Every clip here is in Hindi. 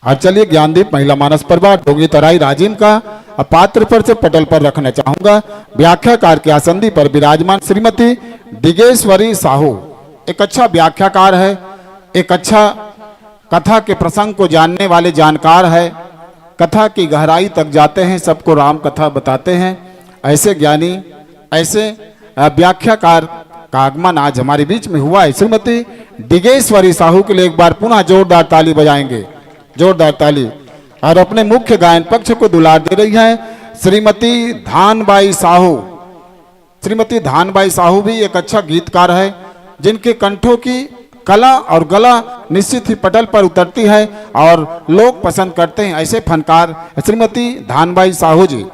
और चलिए ज्ञानदीप महिला मानस परिवार डोंगी तराई राजीव का पात्र पर से पटल पर रखना चाहूंगा। व्याख्याकार के आसंदी पर विराजमान श्रीमती दिगेश्वरी साहू एक अच्छा व्याख्याकार है, एक अच्छा कथा के प्रसंग को जानने वाले जानकार है, कथा की गहराई तक जाते हैं, सबको राम कथा बताते हैं। ऐसे ज्ञानी, ऐसे व्याख्याकार का आगमन आज हमारे बीच में हुआ है। श्रीमती दिगेश्वरी साहू के लिए एक बार पुनः जोरदार ताली बजाएंगे, जोरदार ताली। और अपने मुख्य गायन पक्ष को दुलार दे रही हैं श्रीमती धानबाई साहू। श्रीमती धानबाई साहू भी एक अच्छा गीतकार है, जिनके कंठों की कला और गला निश्चित ही पटल पर उतरती है और लोग पसंद करते हैं। ऐसे फनकार श्रीमती धानबाई साहू जी।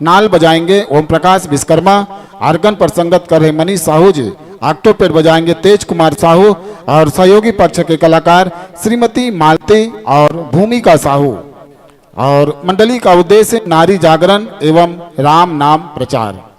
नाल बजाएंगे ओम प्रकाश विश्वकर्मा, आर्गन पर संगत कर रहे मनीष साहू जी, ऑक्टोपेड बजाएंगे तेज कुमार साहू और सहयोगी पक्ष के कलाकार श्रीमती मालती और भूमिका साहू। और मंडली का उद्देश्य नारी जागरण एवं राम नाम प्रचार।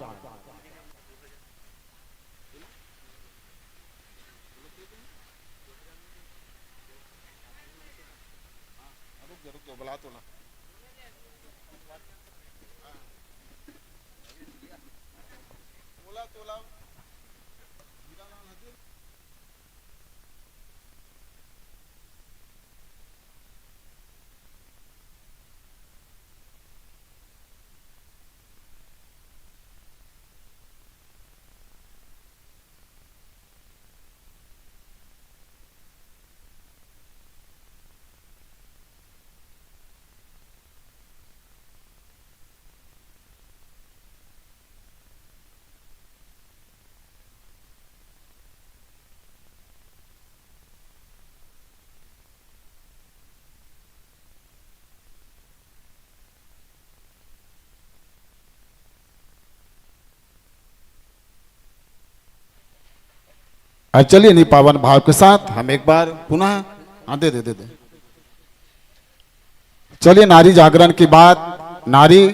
चलिए नहीं पावन भाव के साथ हम एक बार पुनः दे दे दे दे चलिए नारी जागरण की बात, नारी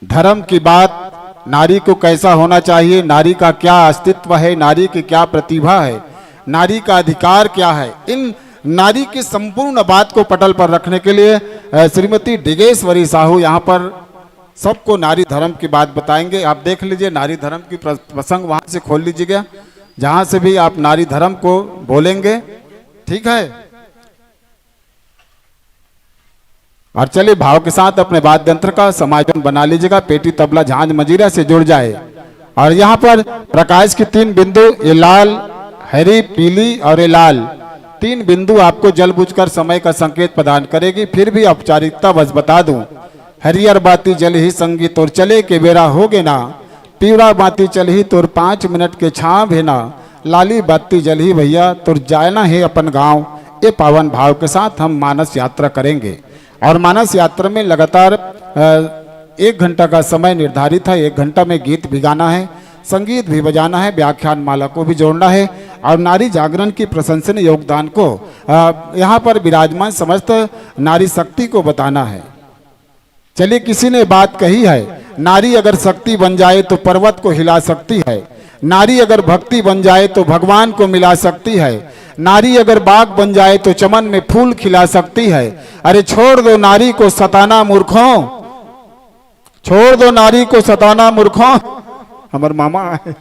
धर्म की बात, नारी को कैसा होना चाहिए, नारी का क्या अस्तित्व है, नारी की क्या प्रतिभा है, नारी का अधिकार क्या है, इन नारी की संपूर्ण बात को पटल पर रखने के लिए श्रीमती दिगेश्वरी साहू यहाँ पर सबको नारी धर्म की बात बताएंगे। आप देख लीजिए नारी धर्म की प्रसंग वहां से खोल लीजिएगा, जहां से भी आप नारी धर्म को बोलेंगे, ठीक है। और चलिए भाव के साथ अपने वाद्य यंत्र का समायोजन बना लीजिएगा, पेटी तबला झांझ मजीरा से जुड़ जाए। और यहाँ पर प्रकाश की 3 बिंदु, ये लाल, हरी, पीली और ये लाल 3 बिंदु आपको जल बुझकर समय का संकेत प्रदान करेगी। फिर भी औपचारिकता बस बता दूं, हरियर बाती जल ही संगीत और चले के बेरा होगे ना, पीवरा बाती चल ही तुर 5 मिनट के छाव है ना, लाली बाती जल ही भैया तुर जाना है अपन गांव। ये पावन भाव के साथ हम मानस यात्रा करेंगे। और मानस यात्रा में लगातार 1 घंटा का समय निर्धारित है। 1 घंटा में गीत भी गाना है, संगीत भी बजाना है, व्याख्यान माला को भी जोड़ना है और नारी जागरण की प्रशंसनीय योगदान को यहाँ पर विराजमान समस्त नारी शक्ति को बताना है। चलिए किसी ने बात कही है, नारी अगर शक्ति बन जाए तो पर्वत को हिला सकती है, नारी अगर भक्ति बन जाए तो भगवान को मिला सकती है, नारी अगर बाग बन जाए तो चमन में फूल खिला सकती है। अरे छोड़ दो नारी को सताना मूर्खों, छोड़ दो नारी को सताना मूर्खों। हमारे मामा है,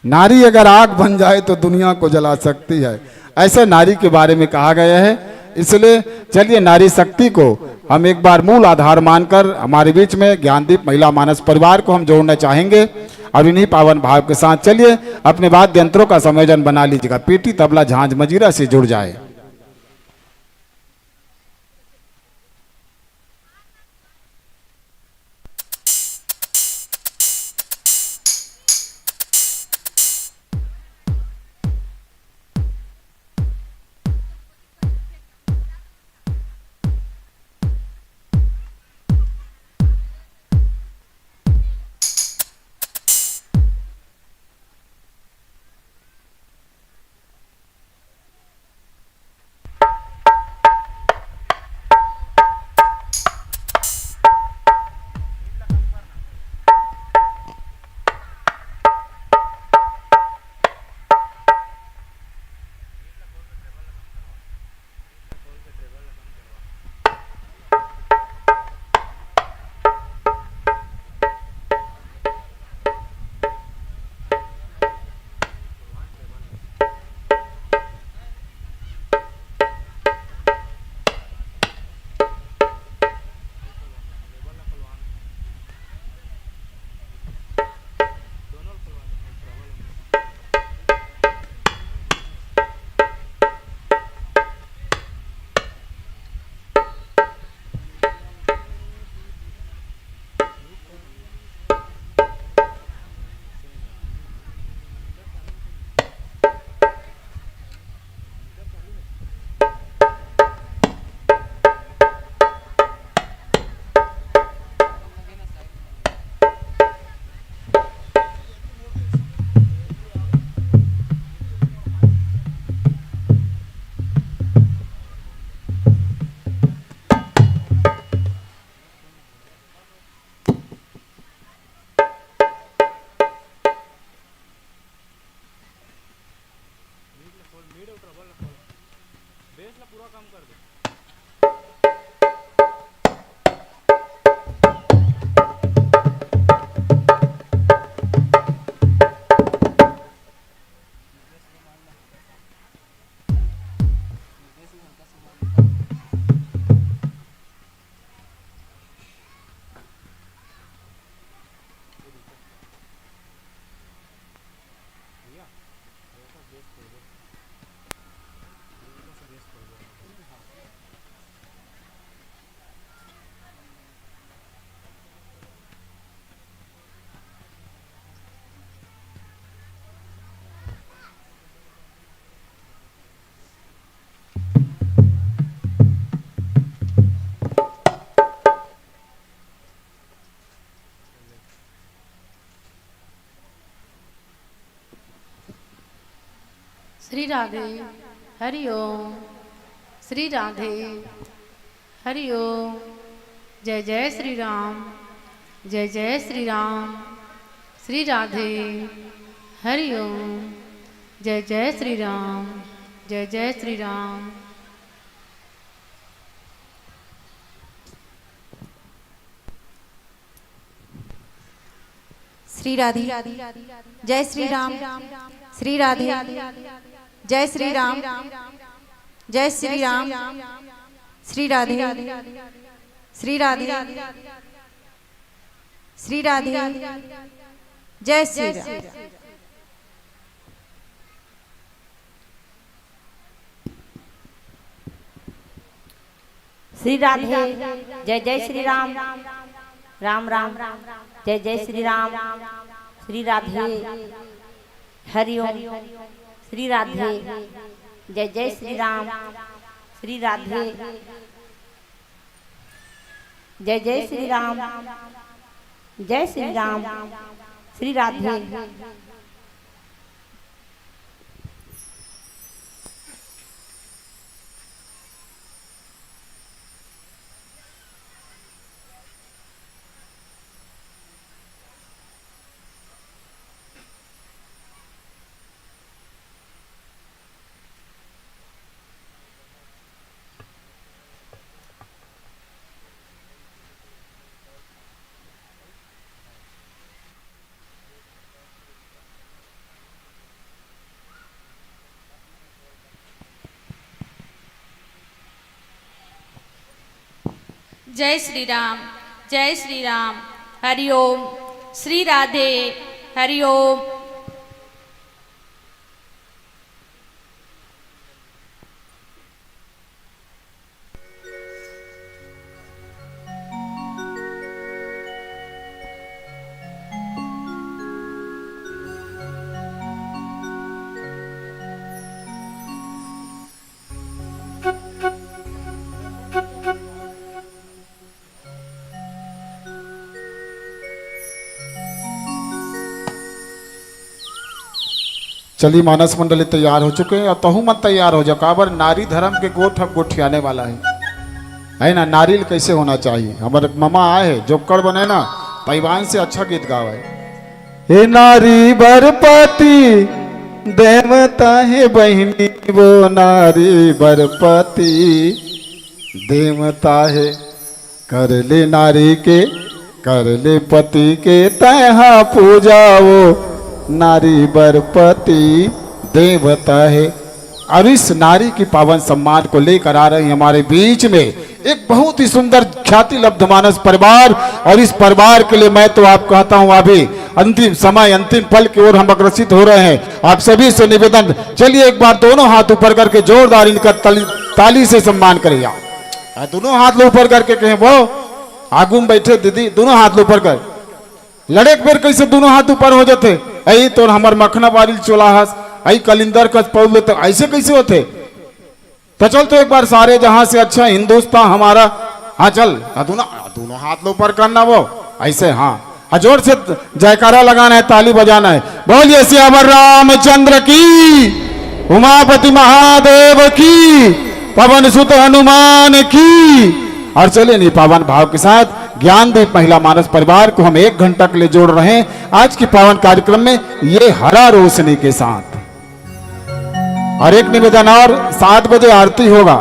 नारी अगर आग बन जाए तो दुनिया को जला सकती है, ऐसा नारी के बारे में कहा गया है। इसलिए चलिए नारी शक्ति को हम एक बार मूल आधार मानकर हमारे बीच में ज्ञानदीप महिला मानस परिवार को हम जोड़ना चाहेंगे। और इन्हीं पावन भाव के साथ चलिए अपने वाद्य यंत्रों का संयोजन बना लीजिएगा, पेटी तबला झांझ मजीरा से जुड़ जाए। श्री राधे हरि ओम। श्री राधे हरि ओम। जय जय श्री राम, जय जय श्री राम। श्री राधे हरि ओम। जय जय श्री राम, जय जय श्री राम। श्री राधे जय श्री राम। श्री राधे जय श्री राम, जय श्री राम। श्री राधे श्री राधे श्री राधे जय श्री राम। श्री राधे जय जय श्री राम, राम राम जय जय श्री राम। श्री राधे हरि ओम। श्री राधे जय जय श्री राम। श्री राधे जय जय श्री राम, जय श्री राम। श्री राधे जय श्री राम, जय श्री राम। हरि ओम। श्री राधे हरि ओम। चलिए मानस मंडली तैयार हो चुके हैं और तहु मत तैयार हो जाओ। काबर नारी धर्म के गोठ हम गोठियाने वाला है ना। नारियल कैसे होना चाहिए। हमारे मामा आए हैं जोकर बने ना पैवान से अच्छा गीत गावा है। हे नारी बरपति देवता है बहनी, वो नारी बरपति देवता है। कर ले नारी के कर ले पति के तहा पूजा, वो नारी बरपति देवता है। और इस नारी की पावन सम्मान को लेकर आ रहे हैं हमारे बीच में एक बहुत ही सुंदर ख्याति लब्ध मानस परिवार। और इस परिवार के लिए मैं तो आप कहता हूं अभी अंतिम समय अंतिम पल की ओर हम अग्रसित हो रहे हैं। आप सभी से निवेदन, चलिए एक बार दोनों हाथ ऊपर करके जोरदार इनका ताली से सम्मान करिए। दोनों हाथ ऊपर करके कहें, वो आगू में बैठे दीदी दोनों हाथ ऊपर कर। लड़े बेर कैसे दोनों हाथ ऊपर हो जाते। ऐ तो हमार मखना बारिल चोलाहस ऐ कलिंदर कस पौल तो ऐसे कैसे होते। तो चल तो एक बार सारे जहां से अच्छा हिंदुस्तान हमारा। हाँ चल दोनों हाथ ऊपर करना, वो ऐसे हाँ जोर से जयकारा लगाना है, ताली बजाना है। बोलिए सियावर रामचंद्र की, उमापति महादेव की, पवन सुत हनुमान की। और चलिए नहीं पावन भाव के साथ ज्ञानदीप महिला मानस परिवार को हम 1 घंटा के लिए जोड़ रहे हैं आज के पावन कार्यक्रम में ये हरा रोशनी के साथ। और एक निवेदन और, 7 बजे आरती होगा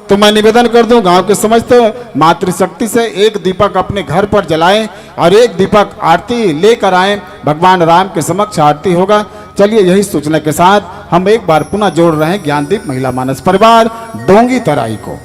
तो मैं निवेदन कर दूं गांव के समस्त मातृशक्ति से एक दीपक अपने घर पर जलाएं और एक दीपक आरती लेकर आएं। भगवान राम के समक्ष आरती होगा। चलिए यही सूचना के साथ हम एक बार पुनः जोड़ रहे हैं ज्ञानदीप महिला मानस परिवार डोंगी तराई को।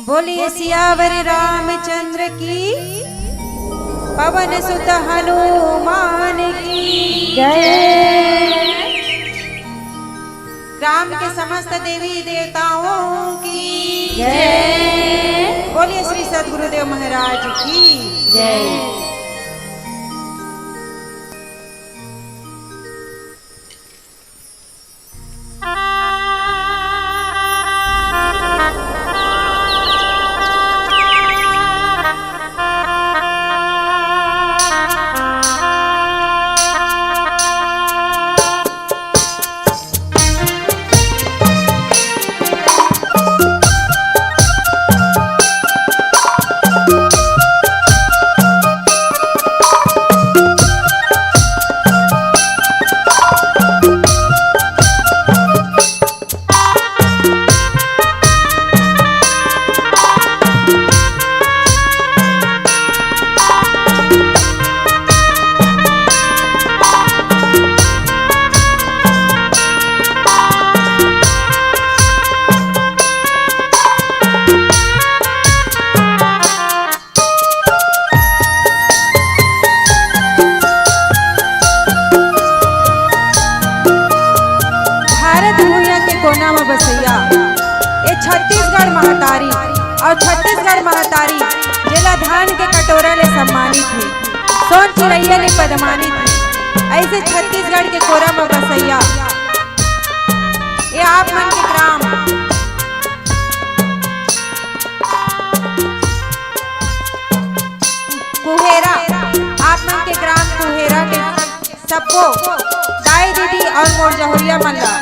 बोलिए सियावर रामचंद्र की, पवन सुत हनुमान की जय। राम के समस्त देवी देवताओं की जय। बोलिए श्री सद्गुरुदेव महाराज की जय। छत्तीसगढ़ महतारी जिला धान के कटोरा ले सम्मानित है, सोन चिड़ैया ले पदमानित है। ऐसे छत्तीसगढ़ के कोरा में बसैया ये आप मन के ग्राम कुहेरा, आप मन के ग्राम कुहेरा के सबको दाई दीदी और मोर जहुरिया मल्ला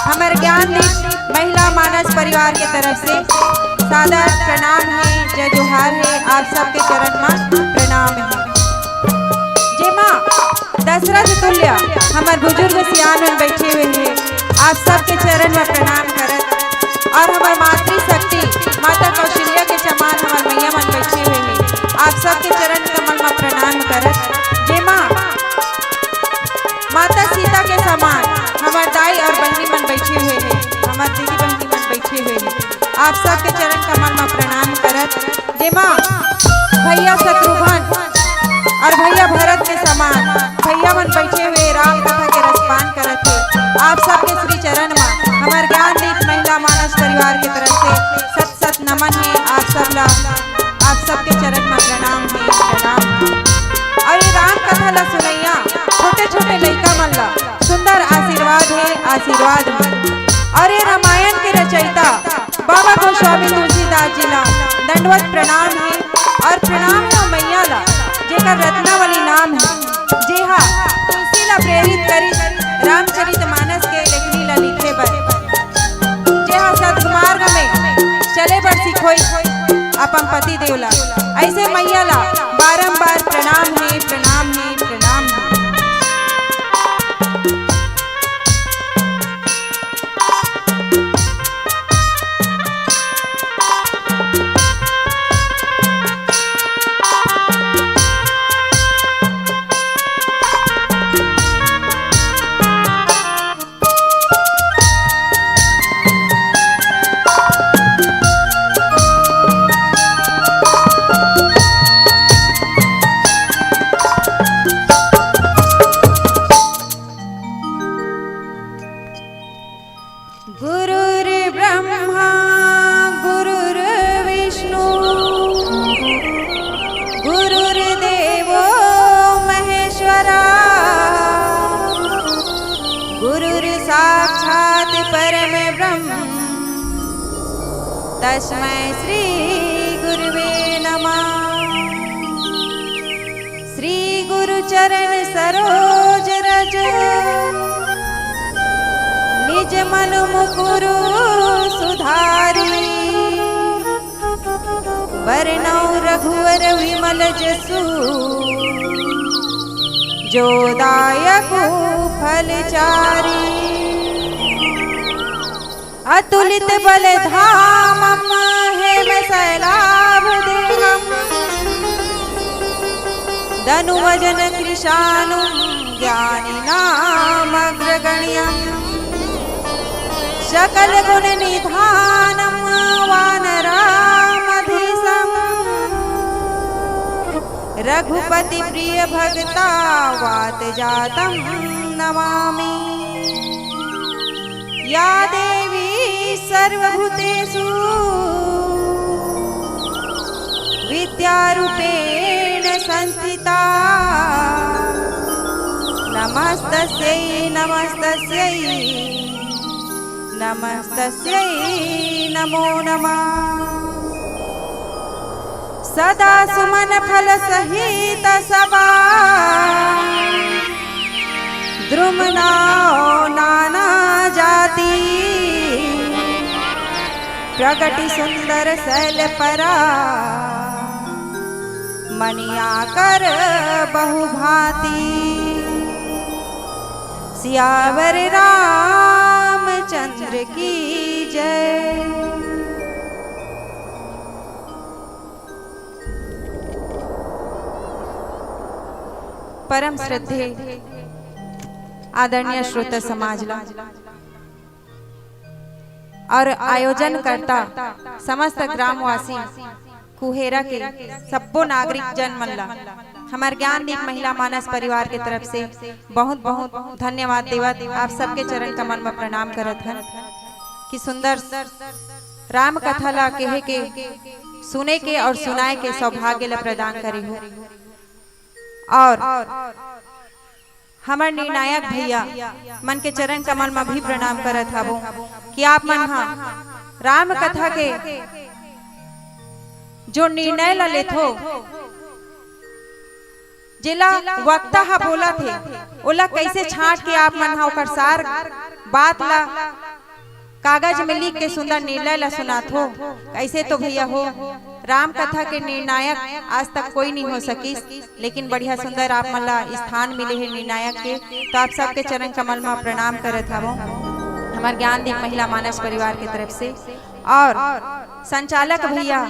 हमारे ज्ञान दीप महिला मानस परिवार के तरफ से सादर प्रणाम है, जय जोहार है। आप सबके चरण में प्रणाम है। जय माँ दशरथ तुल्य हमारे बुजुर्ग सियान में बैठे हुए हैं, आप सबके चरण में प्रणाम करत और हमारे मातृशक्ति माता कौशल्या के समान हमारे मैया मन बैठे हुए हैं, आप सबके चरण कमल में प्रणाम करत। जय माँ माता सीता के समान हमारे दाई और बहनी मन बैठे हुए हैं, हमारे दीदी बहनी मन बैठे हुए हैं, आप सबके चरण कमल में प्रणाम करत। जय माँ भैया शत्रुघ्न और भैया भरत के समान भैया मन बैठे हुए राम कथा के रसपान करत है, आप सबके श्री चरण में हमारे ज्ञान दीप महिला मानस परिवार की तरफ से सत सत नमन है। आप सबके चरण में प्रणाम है, प्रणाम। और ये राम कथा ला सुनैया छोटे छोटे लड़का मन ला सुंदर आशीर्वाद है, आशीर्वाद है। और ये रामायण के रचयिता बाबा गोस्वामी तुलसीदास जी ला दंडवत प्रणाम है और प्रणाम है मैया ला जेकर रत्नावली नाम है। जी हाँ तुलसी ला प्रेरित करी रामचरितमानस के लेखनी ला लिखे बर, जी हाँ सत्मार्ग में चले बर सिखोई अपन पति देवला। ऐसे मैया ला बारंबार प्रणाम है, प्रणाम है, प्रणाम है। गुरुर्ब्रह्मा गुरुर्विष्णु गुरुर्देवो महेश्वरा गुरुर्साक्षात् परम ब्रह्म तस्मै श्री गुरुवे नमः। श्री गुरु चरण सरोज रज निज मन मुकुरु सुधारी वरनौ रघुवर विमल जसु जो दायकु फलचारी। अतुलित बल धामम हेम शैलाभ देहम धनुवजन कृशानु ज्ञानिनाम अग्रगण्यम् सकल गुण निधानम वानरामधीशम रघुपति प्रिय भक्ता वात जातम नमामि। या देवी सर्वभूतेषु विद्यारूपेण संस्थिता नमस्तस्यै नमस्तस्यै नमस्तस्यै नमो नमः। सदा सुमन फल सहित सबा द्रुमनाओ नाना जाति प्रगति सुंदर शैल परा मनिया कर बहुभांति सियावर रामचंद्र की जय। परम श्रद्धे आदरणीय श्रोता समाजला और आयोजन करता समस्त ग्रामवासी कुहेरा के सबो नागरिक जन मन ला हमार ज्ञानदीप महिला मानस परिवार के तरफ से बहुत बहुत धन्यवाद देवत। आप सबके चरण कमल में प्रणाम करत हन कि सुंदर राम कथा ला कहे के सुने के और सुनाए के सौभाग्य ला प्रदान करे हो। और हमार निर्णायक भैया मन के चरण कमल में भी प्रणाम करत हबो कि आप मन हा राम कथा के जो निर्णय ला लेथो, जिला वक्ता हा बोला थे ओला कैसे छांट के आप मन हा ओकर सार बात ला कागज में लिख के सुंदर निर्णय ला सुनाथो। ऐसे तो भैया हो राम कथा के निर्णायक आज तक कोई नहीं हो सकी, लेकिन बढ़िया सुंदर आप मन ला स्थान मिले है निर्णायक के। तो आप सबके चरण कमल में प्रणाम करत हवो हमार ज्ञानदीप महिला मानस परिवार की तरफ से। और संचालक भैया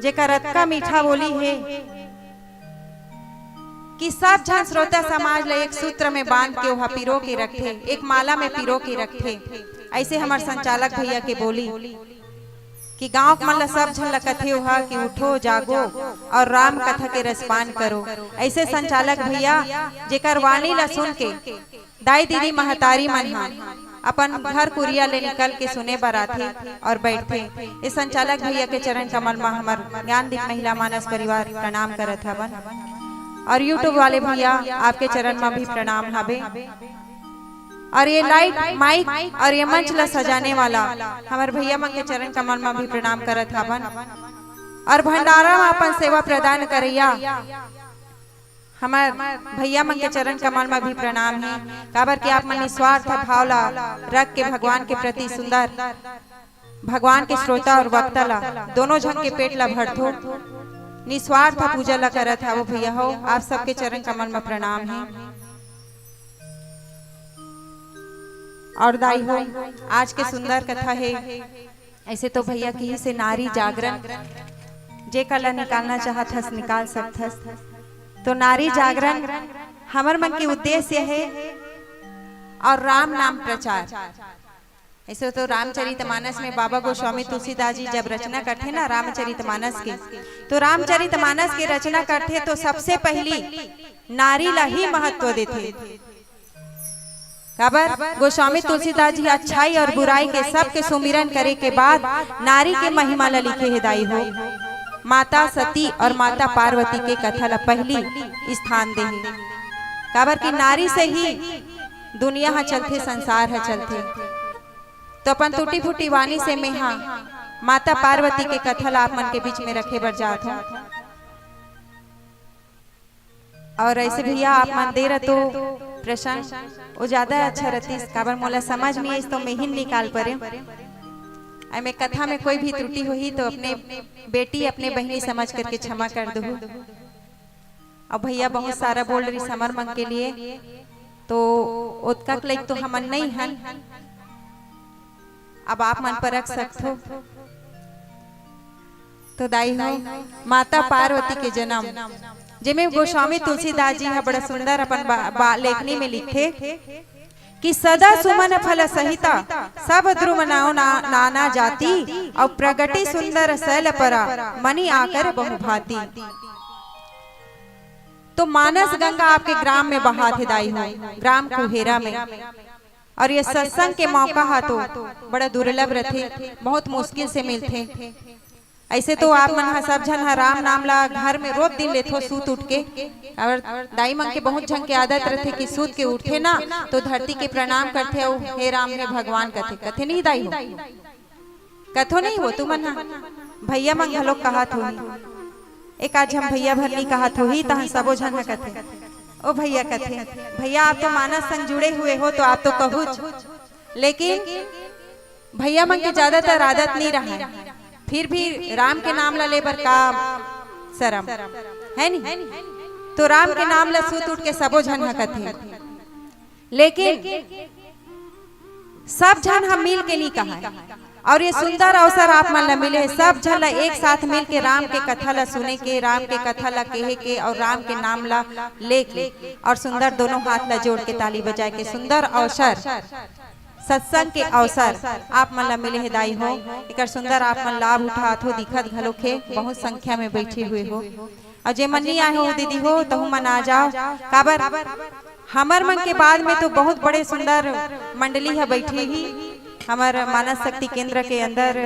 जेकर रत्का मीठा बोली है कि सब जन श्रोता समाज ला एक सूत्र में बांध के वह पिरो के रखे, एक माला में पिरो के रखे। ऐसे हमार संचालक भैया के बोली कि गांव मन ला सब जन ला कथे हुआ कि उठो जागो और राम कथा के रसपान करो। ऐसे संचालक भैया जेकर वाणी ला सुन के दाई दीदी महतारी मन हा अपन घर कुरिया ले निकल के सुने बर आथे और बैठे। इस संचालक भैया के चरण कमल में हमार ज्ञानदीप महिला मानस परिवार प्रणाम करत हवन। और यूट्यूब वाले भैया आपके चरण में भी प्रणाम हबे। और ये लाइट माइक और ये मंच ला सजाने वाला हमारे भैया मन के चरण कमल में भी प्रणाम करत हवन। और भंडारा में अपन सेवा प्रदान करैया हमार भैया मन के चरण कमल में भी प्रणाम है। काबर के आप मन निस्वार्थ भाव ला रख के भगवान के प्रति सुंदर भगवान के श्रोता और वक्ता ला दोनों जन के पेट ला भरथो निस्वार्थ पूजा ला करत है वो भैया हो। आप सबके चरण कमल में प्रणाम है। और दाई हो आज के सुंदर कथा है। ऐसे तो भैया की से नारी जागरण जे कला निकालना चाहत हस निकाल सकथस। तो नारी जागरण हमर मन के उद्देश्य है और राम नाम प्रचार। ऐसे तो रामचरितमानस में बाबा गोस्वामी तुलसीदास जी जब रचना करते ना रामचरितमानस के, तो रामचरितमानस के रचना करते तो सबसे पहली नारी ला ही महत्व देते। खबर गोस्वामी तुलसीदास जी अच्छाई और बुराई के सब के सुमिरन करे के बाद नारी के महिमा ला लिखे हिदाई हो। माता सती और माता पार्वती के कथा ला पहली स्थान दे। खबर की नारी से ही दुनिया हा चलते, संसार हा चलते। तो अपन टूटी फूटी वाणी से मैं हाँ माता पार्वती के कथा ला आप मन के बीच में रखे बर जात हूँ। और ऐसे भैया आप मन दे रहे तो प्रश्न वो ज्यादा अच्छा रहती। काबर मोला समझ में तो मैं ही निकाल परे। मैं कथा में कोई भी त्रुटि हुई तो अपने बेटी अपने बहनी समझ करके क्षमा कर दो। अब भैया बहुत सारा बोल रही समर मन के लिए, तो उतका लाइक तो हमन नहीं हन। अब आप मन पर रख सकते हो। तो दाई हो माता पार्वती के जन्म जिमे गोस्वामी तुलसीदास जी बड़ा सुंदर अपन लेखनी में लिखे कि सदा सुमन फल सहिता सब ध्रुव नाना जाति और प्रगति सुंदर शैल परा मणि आकर बहुभाती। तो मानस गंगा आपके ग्राम में बहा थे दाई हो, ग्राम कुहेरा में। और ये सत्संग के मौका हा तो बड़ा दुर्लभ रहते, बहुत मुश्किल से मिलते। ऐसे तो आप मन सब जन राम नाम ला घर में रोज दिन लेथो सूत उठ के। और दाई मन के बहुत जन के आदत रहते कि सूत के उठे ना तो धरती के प्रणाम करते हो, हे राम हे भगवान कथे। कथे नहीं दाई हो, कथो नहीं हो तुम भैया मन घलोक कहा थो। एक आज हम भैया भर नहीं कहा थो ही तह सबो जन कथे ओ भैया कथे। भैया आप तो मानस संग जुड़े हुए हो तो आप तो कहूच, लेकिन भैया मन के ज्यादातर आदत नहीं रहा। फिर भी राम के नाम ला ले बर का शरम है नहीं। तो राम के नाम ला सूत उठ के सबो जन कथे, लेकिन सब जन हम मिल के नहीं कहा। और ये सुंदर अवसर आप मन ला मिले सब जन ला एक साथ मिल के राम के कथा ला सुने के, राम के कथा ला कहे के और राम के नाम ला लेके और सुंदर दोनों हाथ ला जोड़ के ताली बजाए के सुंदर अवसर सत्संग के अवसर आप मन ला मिले हिदाई हो। एक सुंदर आप मन लाभ उठात हो, दिखत घलोक है, बहुत संख्या में बैठे हुए हो। और जे मन नहीं आए हो दीदी हो तो मन आ जाओ। काबर हमर मन के बाद में तो बहुत बड़े सुंदर मंडली है बैठी ही हमार मानस शक्ति केंद्र के अंदर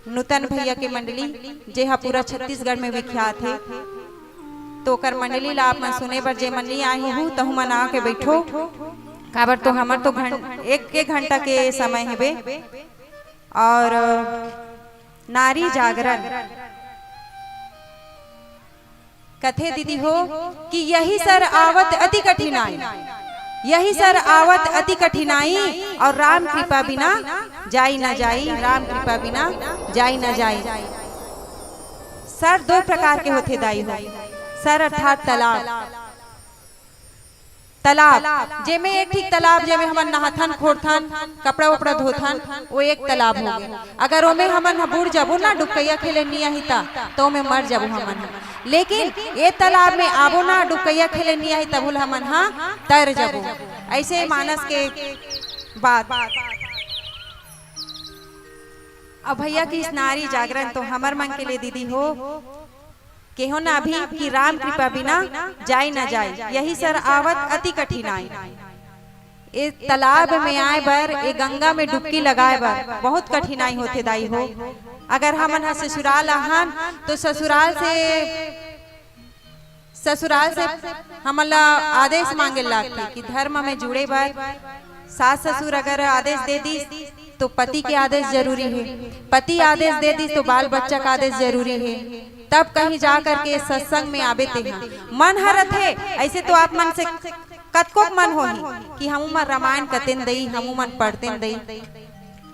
नूतन भैया के मंडली जे हा पूरा छत्तीसगढ़ में विख्यात है। तो कर मंडली ला आप मन सुने बर जे मंडली आई हूँ तहु मन आके बैठो, काबर तो हमर तो एक घंटा के समय है बे। और नारी जागरण कथे दीदी हो कि यही सर आवत अति कठिनाई, यही सर आवत अति कठिनाई, और राम कृपा बिना जाई न जाई, राम कृपा बिना जाई न जाई। सर दो प्रकार के होते दाई हो। सर अर्थात तालाब, तालाब जेमे एक ठीक तालाब जेमे हमन नहाथन खोरथन कपड़ा उपड़ा धोथन, वो एक तालाब हो गया। अगर ओमे हमन बूढ़ जाबो ना डुबकैया खेले नहीं आहिता तो ओमे मर जाबो हमन। लेकिन ये तालाब में आबो ना डुबकैया खेले नहीं आई तब हमन हाँ तर जाबो। ऐसे मानस के बात। अब भैया की इस नारी जागरण तो हमर मन के लिए दीदी हो केहो ना अभी कि राम कृपा बिना जाई न जाए, यही सर आवत अति कठिनाई। इस तालाब में आए बर, ए गंगा में डुबकी लगाए बर बहुत कठिनाई होते दाई हो। अगर हमन हा ससुराल आहन तो ससुराल से हमन ला आदेश मांगे लगते कि धर्म में जुड़े बर सास ससुर अगर आदेश दे दी तो पति के आदेश जरूरी है, पति आदेश दे दी तो बाल बच्चा का आदेश जरूरी है, तब कहीं जा करके सत्संग में आबे ते मन हरत है। ऐसे तो आप मन से कतको मन हो कि हमू मन रामायण कतेन दई, हमू मन पढ़तेन दई,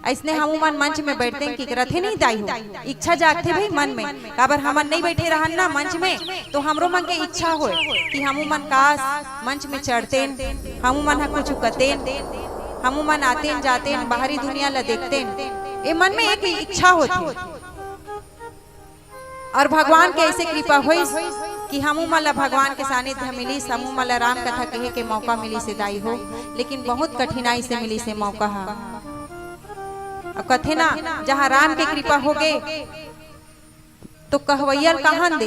ऐसने हमू मन मंच में बैठते कि रथे नहीं दाई हो। इच्छा जागते भाई मन में, काबर हमन नहीं बैठे रहन ना मंच में तो हमरो मन के इच्छा हो कि हमू मन काश मंच में चढ़तेन, हमू मन हा कुछ कतेन, हमू मन आतेन जातेन बाहरी दुनिया ला देखतेन। ये मन में एक इच्छा होती। और भगवान के ऐसे कृपा हुई कि हमू मन ला भगवान के सानिध्य मिली, हमू मन ला राम कथा कहे के मौका मिली से दाई हो। लेकिन बहुत कठिनाई से मिली से मौका हा। अब कथे ना जहाँ राम के कृपा हो गए तो कहवैया कहां दे,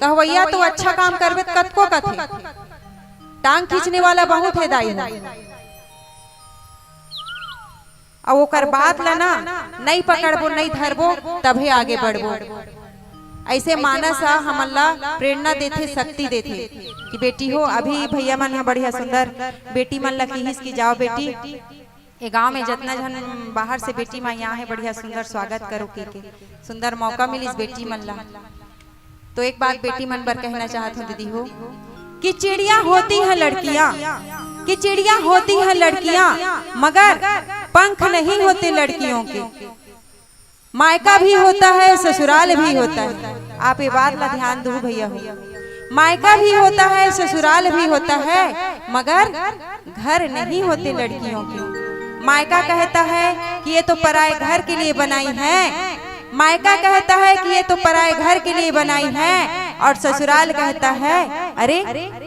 कहवैया तो अच्छा काम करबे कतको कथे, टांग खींचने वाला बहुत है दाई हो। और ओकर बात ला ना नहीं पकड़बो नहीं धरबो तभी आगे बढ़बो। ऐसे मानस हमन ला प्रेरणा देथे, शक्ति देथे कि बेटी हो अभी भैया मन है बढ़िया सुंदर बेटी मन ला किहिस की जाओ बेटी ये गांव में जितना जन बाहर से बेटी माँ यहाँ है बढ़िया सुंदर स्वागत करो के सुंदर मौका मिली इस बेटी मन ला। तो एक बात बेटी मन पर कहना चाहत हूँ दीदी हो कि चिड़िया होती है लड़कियाँ, कि चिड़िया होती है लड़कियाँ मगर पंख नहीं होते लड़कियों के, मायका भी होता है ससुराल भी होता है। आप ये बात ला ध्यान दो भैया हो, मायका भी होता है ससुराल भी होता है मगर घर नहीं होते लड़कियों के। मायका कहता है कि ये तो पराए घर के लिए बनाई है, मायका कहता है कि ये तो पराए घर के लिए बनाई है, और ससुराल कहता है अरे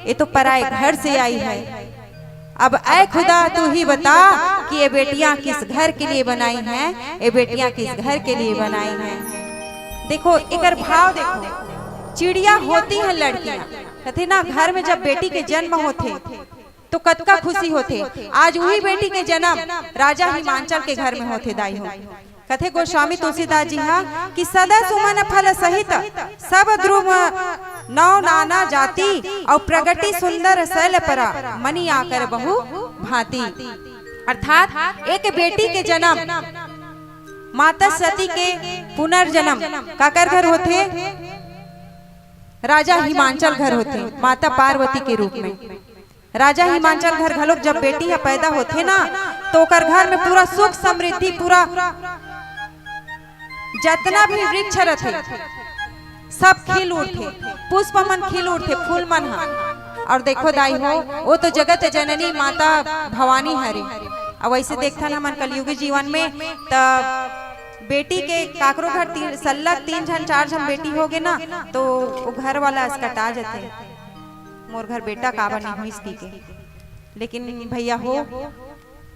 ये तो पराए घर से आई है। अब ऐ खुदा तू ही बता कि ये बेटियां किस घर के लिए बनाई हैं, ये बेटियां किस घर के लिए बनाई हैं। देखो एकर भाव देखो, चिड़िया होती हैं लड़कियां, कहते ना घर में जब बेटी के जन्म होते तो कतका खुशी होते। आज वही बेटी के जन्म राजा हिमांचल के घर में होते दाई हो। कथे गोस्वामी तुलसीदास जी हा कि सदा सुमन फल सहित सब ध्रुव नौ नाना जाति और प्रगति सुंदर शैल परा मनी आकर बहु भांति। अर्थात एक बेटी के जन्म माता सती के पुनर्जन्म काकर घर होते, राजा हिमांचल घर होते, माता पार्वती के रूप में। राजा हिमांचल घर घलोक जब बेटी है पैदा होते ना तो ओकर घर में पूरा सुख समृद्धि, पूरा जितना भी वृक्ष रथे सब खिल उठे, पुष्प मन खिल उठे, फूल मन हा। और देखो दाई हो वो तो जगत जननी माता भवानी हरे। अब वैसे देखता ना मन कलयुगी जीवन में तब बेटी के काकरो घर सल्लग 3 जन 4 जन बेटी हो गए ना तो वो घर वाला अस्कटा जाते, मोर घर बेटा काबर नहीं हुई इसकी के। लेकिन भैया हो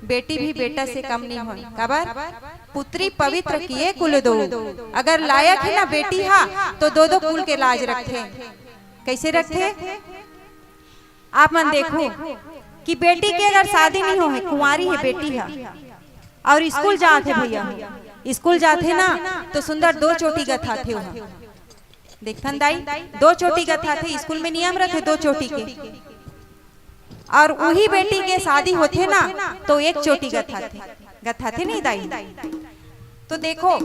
बेटी भी बेटा से कम नहीं हो, काबर पुत्री पवित्र किए कुल दो। अगर लायक है ना बेटी हा तो दो कुल के लाज रखते। कैसे रखते आप मन देखो कि बेटी के अगर शादी नहीं हो है, कुंवारी है बेटी है और स्कूल जाते भैया स्कूल जाते ना तो सुंदर 2 चोटी गथा थे वहाँ। देखथन दाई 2 चोटी गथा थे, स्कूल में नियम रहते 2 चोटी के। और वही बेटी के शादी होते ना तो 1 चोटी गथा थे नहीं दाई। तो देखो